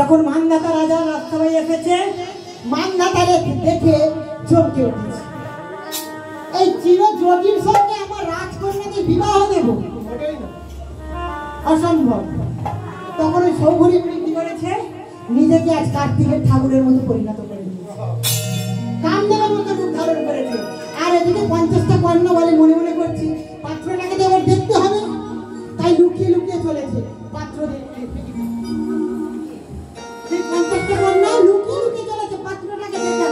এখন মানদাতা রাজা রাজসভায় এসেছে। মানদাতা দেখে চমকে উঠেছে। এই চিরযোগীর সঙ্গে আমার রাজকন্যাকে বিবাহ দেব, অসম্ভব। তখন ওই সৌঘরী কি করেছে, নিজেকে আজ কার্তিকের ঠাকুরের মতো পরিণত করে দিয়েছে, কান্দের মতো রূপ ধারণ করেছে। আর এদিকে 50টা কন্যা বলে মনে মনে করছি পাত্রটাকে তো আবার দেখতে হবে, তাই লুকিয়ে লুকিয়ে চলেছে পাত্র দেখতে। 50টা কন্যা লুকিয়ে লুকিয়ে চলেছে পাত্রটাকে দেখতে।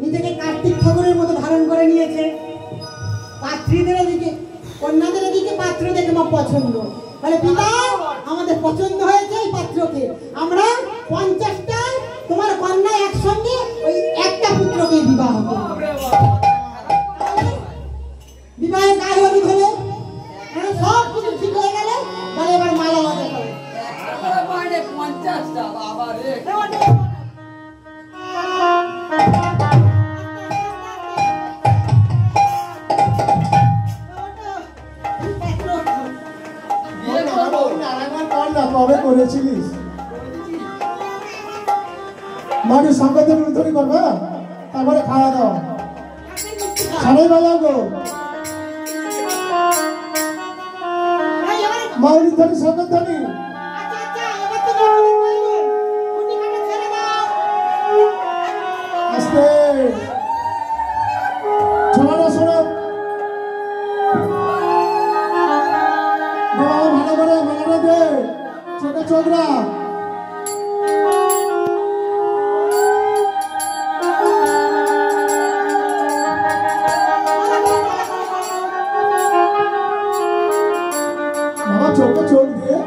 নিজেকে কার্তিক ঠাকুরের মতো ধারণ করে নিয়েছে। পাত্রীদের দিকে কন্যাদের দিকে পাত্র দেখে মা পছন্দ বলে, পিতা আমাদের পছন্দ হয়েছে এই পাত্রকে, আমরা 50টা তোমার কন্যা একসঙ্গে ওই একটা পুত্রকে বিবাহ করব। বিবাহের কাজ হলুদ হলো, সব কিছু ঠিক হয়ে গেল, বলে এবার মালা বাঁধা হবে। 50টা বাবা রে। কবে করেছিলিস? মাকে সংকল্প ধরে করবে, তারপরে খাওয়া দাওয়া সারাই বাজাও গো। মাউলি ধরি সংকল্প ধরি আস্তে ছড়ানো শোনো। ভালো করে মালাটা দে, চোখে চোখ রাখ। বাবা চোখে চোখ দিয়ে